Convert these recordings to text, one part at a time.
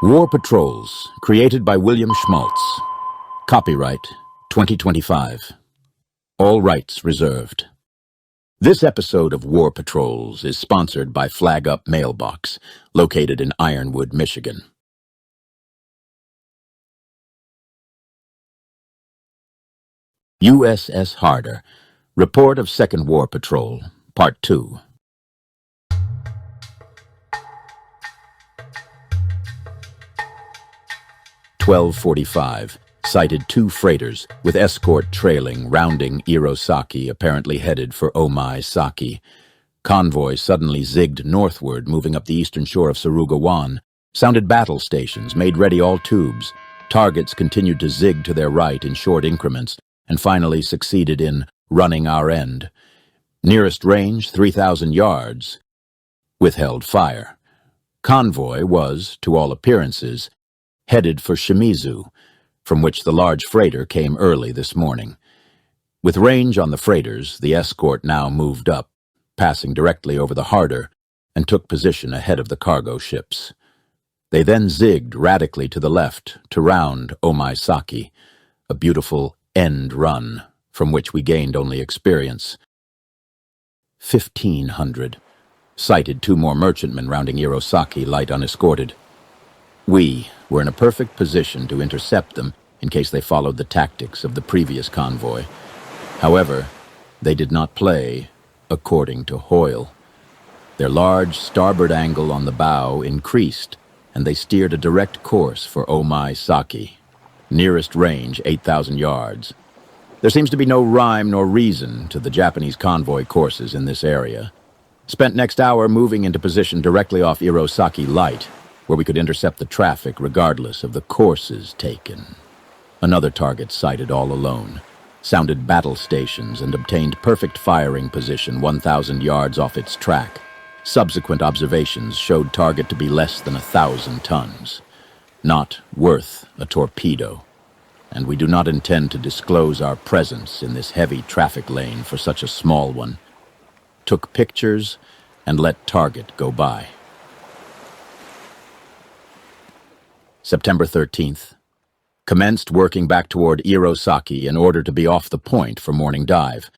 War Patrols, created by William Schmaltz. Copyright 2025. All rights reserved. This episode of War Patrols is sponsored by Flag Up Mailbox, located in Ironwood, Michigan. USS Harder, Report of Second War Patrol, Part 2. "12:45, sighted two freighters, with escort trailing, rounding Irosaki, apparently headed for Omae-Saki. Convoy suddenly zigged northward, moving up the eastern shore of Sarugawan. Sounded battle stations, made ready all tubes. Targets continued to zig to their right in short increments, and finally succeeded in running our end. Nearest range, 3,000 yards. Withheld fire. Convoy was, to all appearances, headed for Shimizu, from which the large freighter came early this morning. With range on the freighters, the escort now moved up, passing directly over the Harder, and took position ahead of the cargo ships. They then zigged radically to the left to round Omae-Saki, a beautiful end run, from which we gained only experience. 1500. Sighted two more merchantmen rounding Irosaki, light unescorted. We were in a perfect position to intercept them in case they followed the tactics of the previous convoy. However, they did not play according to Hoyle. Their large starboard angle on the bow increased, and they steered a direct course for Omae-Saki. Nearest range, 8,000 yards. There seems to be no rhyme nor reason to the Japanese convoy courses in this area. Spent next hour moving into position directly off Irosaki Light, where we could intercept the traffic regardless of the courses taken. Another target sighted all alone. Sounded battle stations and obtained perfect firing position 1,000 yards off its track. Subsequent observations showed target to be less than 1,000 tons. Not worth a torpedo, and we do not intend to disclose our presence in this heavy traffic lane for such a small one. Took pictures and let target go by. September 13th. Commenced working back toward Irosaki in order to be off the point for morning dive.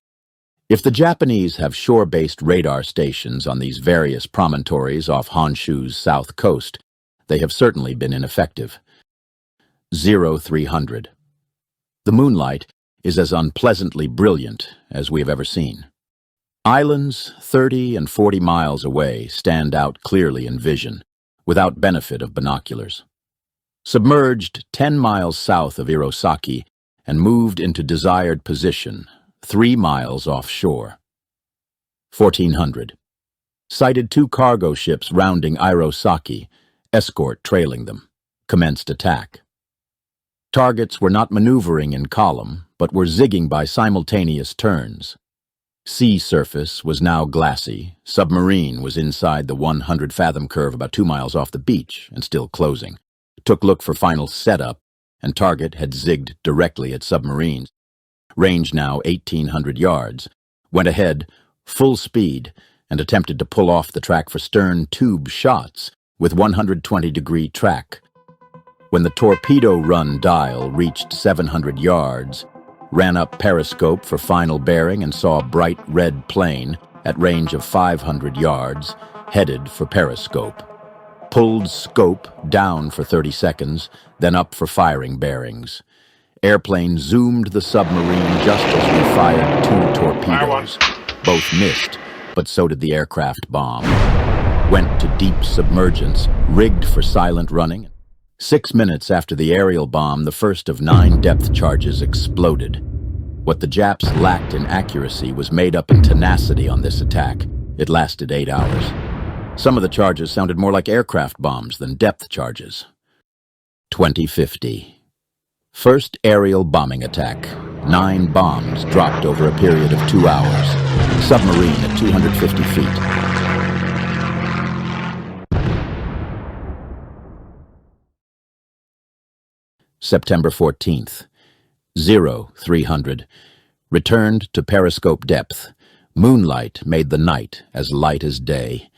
If the Japanese have shore-based radar stations on these various promontories off Honshu's south coast, they have certainly been ineffective. 0300. The moonlight is as unpleasantly brilliant as we have ever seen. Islands 30 and 40 miles away stand out clearly in vision, without benefit of binoculars. Submerged 10 miles south of Irosaki and moved into desired position, 3 miles offshore. 1400. Sighted two cargo ships rounding Irosaki, escort trailing them. Commenced attack. Targets were not maneuvering in column, but were zigging by simultaneous turns. Sea surface was now glassy. Submarine was inside the 100-fathom curve about 2 miles off the beach and still closing. Took look for final setup, and target had zigged directly at submarines. Range now 1,800 yards. Went ahead, full speed, and attempted to pull off the track for stern tube shots with 120-degree track. When the torpedo run dial reached 700 yards, ran up periscope for final bearing and saw a bright red plane at range of 500 yards, headed for periscope. Pulled scope down for 30 seconds, then up for firing bearings. Airplane zoomed the submarine just as we fired two torpedoes. Both missed, but so did the aircraft bomb. Went to deep submergence, rigged for silent running. 6 minutes after the aerial bomb, the first of 9 depth charges exploded. What the Japs lacked in accuracy was made up in tenacity on this attack. It lasted 8 hours. Some of the charges sounded more like aircraft bombs than depth charges. 2050. First aerial bombing attack. 9 bombs dropped over a period of 2 hours. Submarine at 250 feet. September 14th. 0300. Returned to periscope depth. Moonlight made the night as light as day.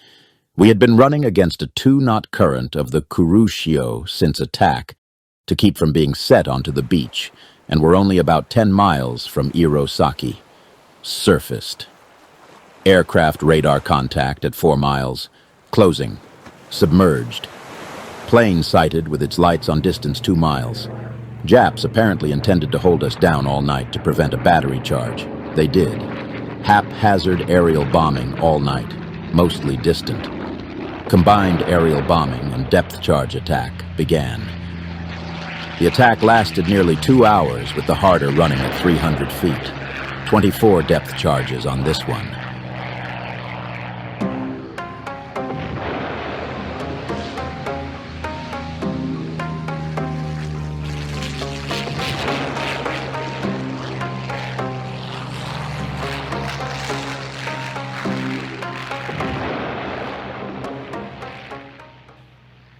We had been running against a 2-knot current of the Kuroshio since attack to keep from being set onto the beach, and were only about 10 miles from Irosaki. Surfaced. Aircraft radar contact at 4 miles. Closing. Submerged. Plane sighted with its lights on distance 2 miles. Japs apparently intended to hold us down all night to prevent a battery charge. They did. Haphazard aerial bombing all night, mostly distant. Combined aerial bombing and depth charge attack began. The attack lasted nearly 2 hours, with the Harder running at 300 feet. 24 depth charges on this one.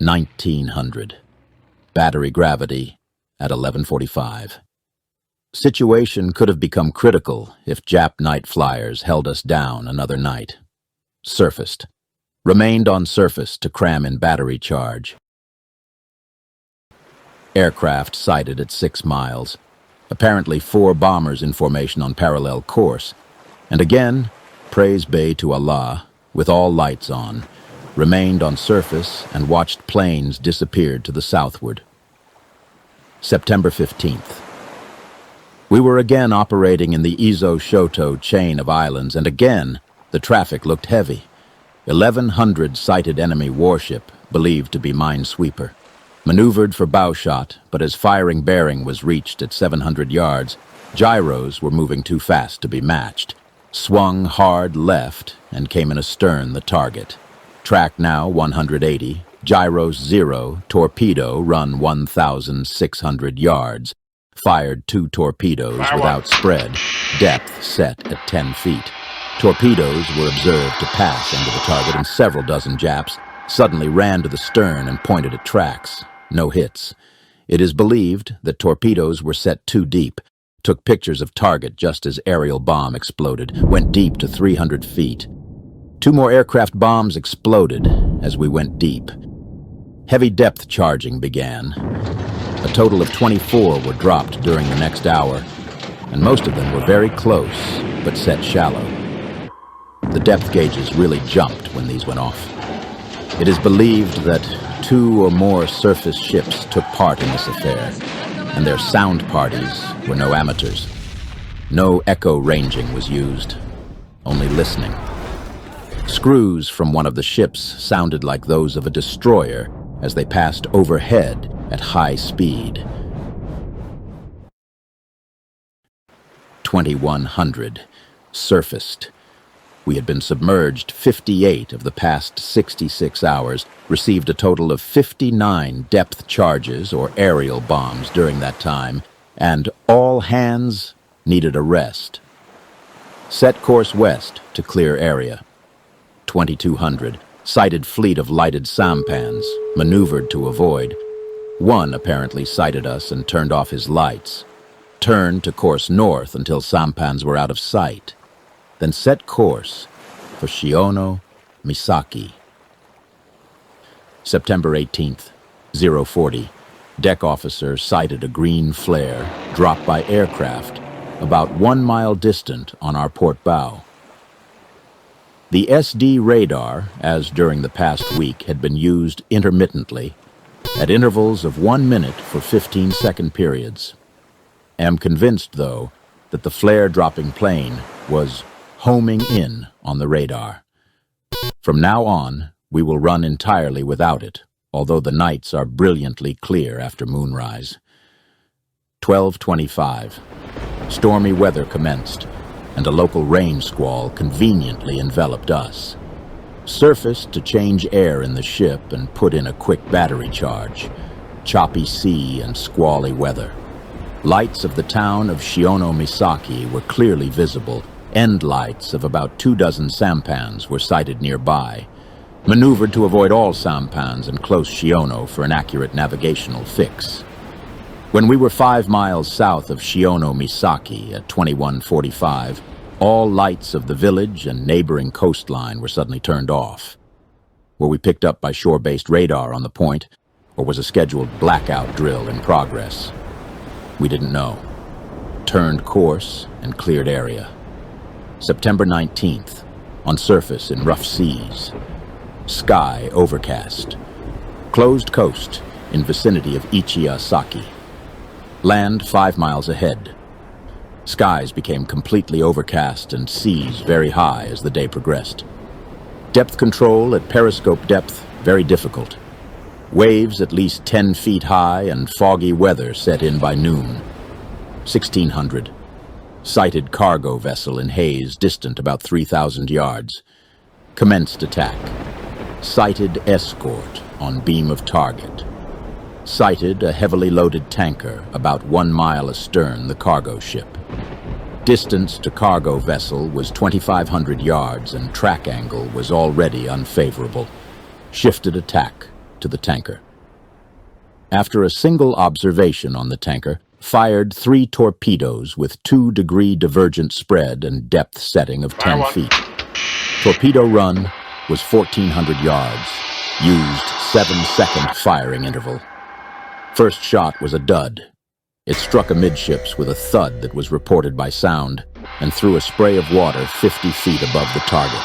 $1900. Battery gravity at 11:45. Situation could have become critical if Jap night flyers held us down another night. Surfaced. Remained on surface to cram in battery charge. Aircraft sighted at 6 miles. Apparently 4 bombers in formation on parallel course. And again, praise be to Allah, with all lights on, remained on surface and watched planes disappear to the southward. September 15th. We were again operating in the Izo-Shoto chain of islands, and again the traffic looked heavy. 1,100 sighted enemy warship, believed to be minesweeper. Maneuvered for bow shot, but as firing bearing was reached at 700 yards, gyros were moving too fast to be matched. Swung hard left and came in astern the target. Track now 180, gyros 0, torpedo run 1,600 yards. Fired 2 torpedoes without spread, depth set at 10 feet. Torpedoes were observed to pass into the target, and several dozen Japs suddenly ran to the stern and pointed at tracks. No hits. It is believed that torpedoes were set too deep, took pictures of target just as aerial bomb exploded, went deep to 300 feet. 2 more aircraft bombs exploded as we went deep. Heavy depth charging began. A total of 24 were dropped during the next hour, and most of them were very close, but set shallow. The depth gauges really jumped when these went off. It is believed that 2 or more surface ships took part in this affair, and their sound parties were no amateurs. No echo ranging was used, only listening. Screws from one of the ships sounded like those of a destroyer as they passed overhead at high speed. 2100. Surfaced. We had been submerged 58 of the past 66 hours, received a total of 59 depth charges or aerial bombs during that time, and all hands needed a rest. Set course west to clear area. 2200. Sighted fleet of lighted sampans, maneuvered to avoid. One apparently sighted us and turned off his lights. Turned to course north until sampans were out of sight. Then set course for Shiono Misaki. September 18th, 040. Deck officer sighted a green flare dropped by aircraft about 1 mile distant on our port bow. The SD radar, as during the past week, had been used intermittently, at intervals of 1 minute for 15-second periods. Am convinced, though, that the flare-dropping plane was homing in on the radar. From now on, we will run entirely without it, although the nights are brilliantly clear after moonrise. 12:25. Stormy weather commenced, and a local rain squall conveniently enveloped us. Surfaced to change air in the ship and put in a quick battery charge. Choppy sea and squally weather. Lights of the town of Shiono Misaki were clearly visible. End lights of about 24 sampans were sighted nearby. Maneuvered to avoid all sampans and close Shiono for an accurate navigational fix. When we were 5 miles south of Shiono Misaki at 21:45, all lights of the village and neighboring coastline were suddenly turned off. Were we picked up by shore-based radar on the point, or was a scheduled blackout drill in progress? We didn't know. Turned course and cleared area. September 19th, on surface in rough seas. Sky overcast. Closed coast in vicinity of Ichiasaki. Land 5 miles ahead. Skies became completely overcast and seas very high as the day progressed. Depth control at periscope depth very difficult. Waves at least 10 feet high and foggy weather set in by noon. 1600. Sighted cargo vessel in haze distant about 3,000 yards. Commenced attack. Sighted escort on beam of target. Sighted a heavily loaded tanker about 1 mile astern the cargo ship. Distance to cargo vessel was 2,500 yards and track angle was already unfavorable. Shifted attack to the tanker. After a single observation on the tanker, fired 3 torpedoes with 2-degree divergent spread and depth setting of 10 feet. Torpedo run was 1,400 yards. Used 7-second firing interval. First shot was a dud. It struck amidships with a thud that was reported by sound and threw a spray of water 50 feet above the target.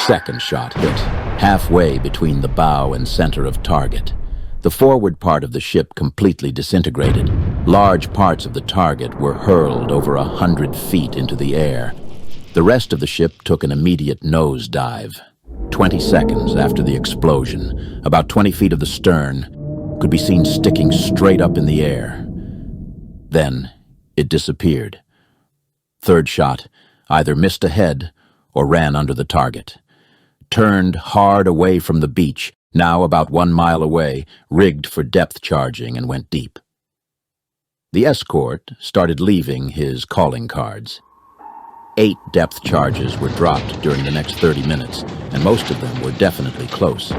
Second shot hit halfway between the bow and center of target. The forward part of the ship completely disintegrated. Large parts of the target were hurled over 100 feet into the air. The rest of the ship took an immediate nosedive. 20 seconds after the explosion, about 20 feet of the stern could be seen sticking straight up in the air. Then it disappeared. Third shot either missed ahead or ran under the target. Turned hard away from the beach, now about 1 mile away, rigged for depth charging and went deep. The escort started leaving his calling cards. 8 depth charges were dropped during the next 30 minutes, and most of them were definitely close.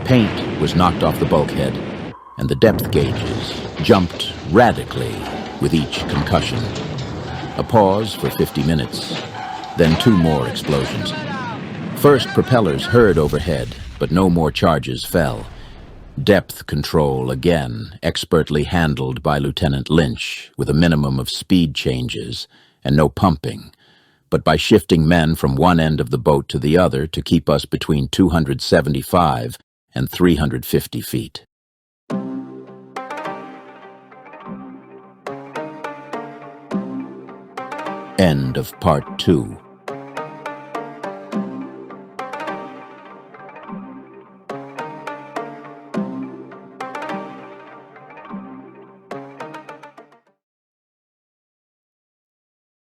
Paint was knocked off the bulkhead, and the depth gauges jumped radically with each concussion. A pause for 50 minutes, then 2 more explosions. First propellers heard overhead, but no more charges fell. Depth control again, expertly handled by Lieutenant Lynch, with a minimum of speed changes and no pumping, but by shifting men from one end of the boat to the other to keep us between 275 and 350 feet. End of part 2.